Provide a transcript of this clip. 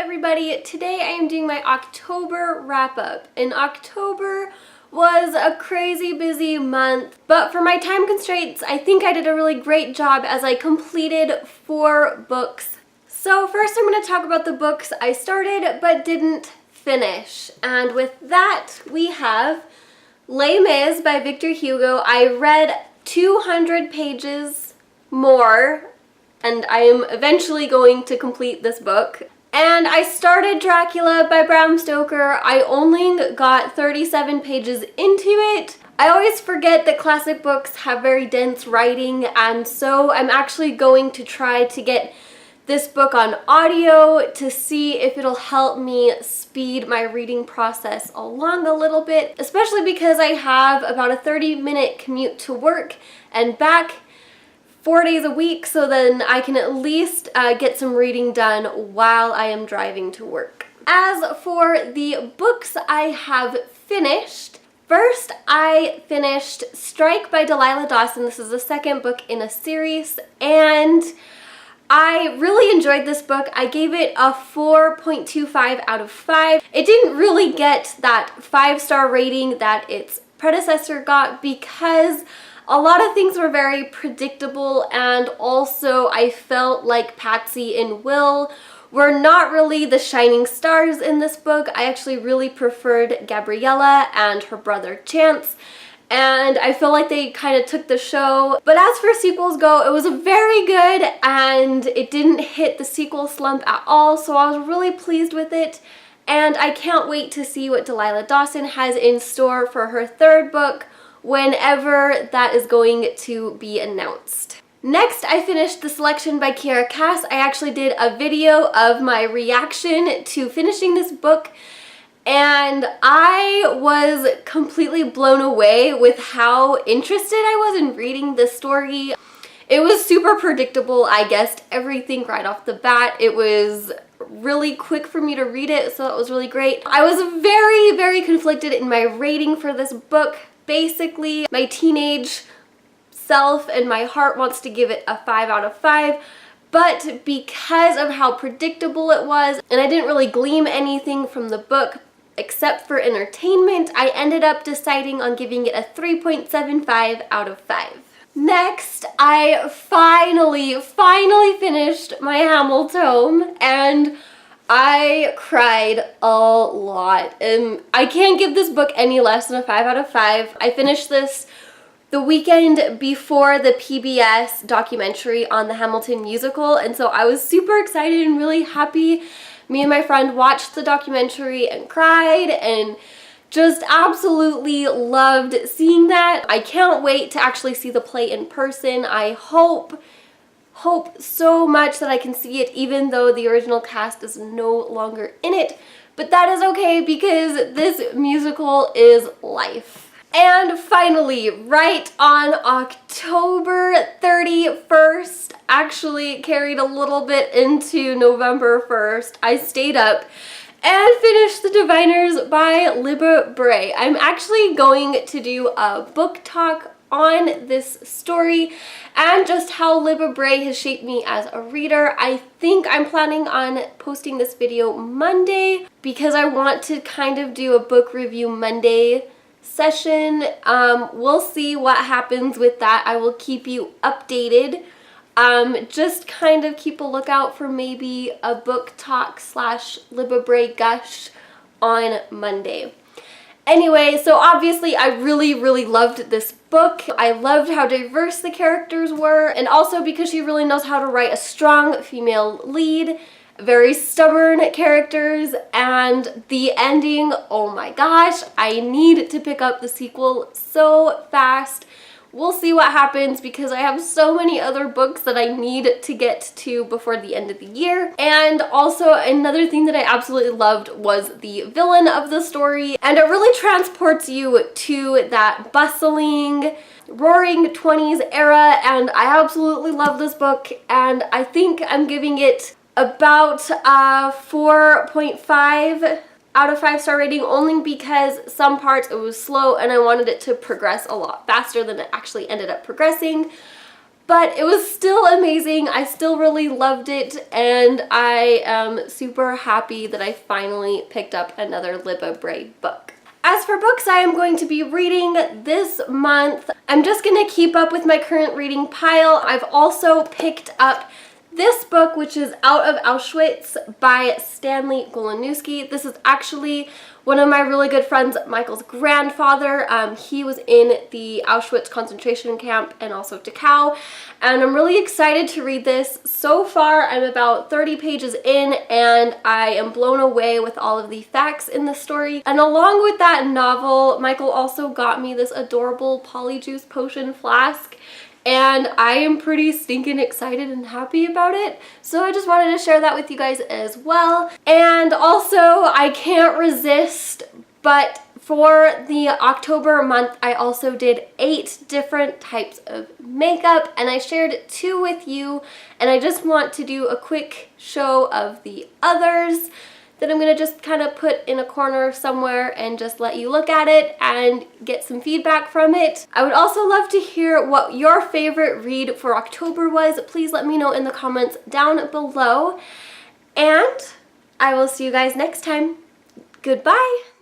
everybody. Today I am doing my October wrap-up, and October was a crazy busy month, but for my time constraints, I think I did a really great job as I completed 4 books. So first I'm going to talk about the books I started but didn't finish, and with that we have Les Mis by Victor Hugo. I read 200 pages more, and I am eventually going to complete this book. And I started Dracula by Bram Stoker. I only got 37 pages into it. I always forget that classic books have very dense writing, and so I'm actually going to try to get this book on audio to see if it'll help me speed my reading process along a little bit, especially because I have about a 30-minute commute to work and back 4 days a week, so then I can at least get some reading done while I am driving to work. As for the books I have finished, first I finished Strike by Delilah Dawson. This is the second book in a series, and I really enjoyed this book. I gave it a 4.25 out of 5. It didn't really get that 5-star rating that its predecessor got because a lot of things were very predictable, and also I felt like Patsy and Will were not really the shining stars in this book. I actually really preferred Gabriella and her brother Chance, and I feel like they kind of took the show. But as for sequels go, it was very good, and it didn't hit the sequel slump at all, so I was really pleased with it. And I can't wait to see what Delilah Dawson has in store for her 3rd book, whenever that is going to be announced. Next, I finished The Selection by Kiera Cass. I actually did a video of my reaction to finishing this book, and I was completely blown away with how interested I was in reading this story. It was super predictable. I guessed everything right off the bat. It was really quick for me to read it, so that was really great. I was very conflicted in my rating for this book. Basically, my teenage self and my heart wants to give it a 5 out of 5, but because of how predictable it was, and I didn't really glean anything from the book except for entertainment, I ended up deciding on giving it a 3.75 out of 5. Next, I finally finished my Hamilton, and I cried a lot, and I can't give this book any less than a 5 out of 5. I finished this the weekend before the PBS documentary on the Hamilton musical, and so I was super excited and really happy. Me and my friend watched the documentary and cried and just absolutely loved seeing that. I can't wait to actually see the play in person. I hope so much that I can see it, even though the original cast is no longer in it, but that is okay because this musical is life. And finally, right on October 31st, actually carried a little bit into November 1st, I stayed up and finished The Diviners by Libba Bray. I'm actually going to do a book talk on this story and just how Libba Bray has shaped me as a reader. I think I'm planning on posting this video Monday because I want to kind of do a book review Monday session. We'll see what happens with that. I will keep you updated. Just kind of keep a lookout for maybe a book talk / Libba Bray gush on Monday. Anyway, so obviously I really loved this book. I loved how diverse the characters were, and also because she really knows how to write a strong female lead, very stubborn characters, and the ending, oh my gosh, I need to pick up the sequel so fast. We'll see what happens because I have so many other books that I need to get to before the end of the year. And also another thing that I absolutely loved was the villain of the story, and it really transports you to that bustling, roaring 20s era, and I absolutely love this book, and I think I'm giving it about 4.5 out of 5-star rating, only because some parts it was slow and I wanted it to progress a lot faster than it actually ended up progressing. but it was still amazing. I still really loved it, and I am super happy that I finally picked up another Libba Bray book. As for books I am going to be reading this month, I'm just going to keep up with my current reading pile. I've also picked up this book, which is Out of Auschwitz by Stanley Goluszewski. This is actually one of my really good friends, Michael's grandfather. He was in the Auschwitz concentration camp and also Dachau, and I'm really excited to read this. So far, I'm about 30 pages in, and I am blown away with all of the facts in the story. And along with that novel, Michael also got me this adorable polyjuice potion flask, and I am pretty stinking excited and happy about it. So I just wanted to share that with you guys as well. And also, I can't resist, but for the October month, I also did 8 different types of makeup, and I shared 2 with you, and I just want to do a quick show of the others that I'm gonna just kind of put in a corner somewhere and just let you look at it and get some feedback from it. I would also love to hear what your favorite read for October was. Please let me know in the comments down below, and I will see you guys next time. Goodbye!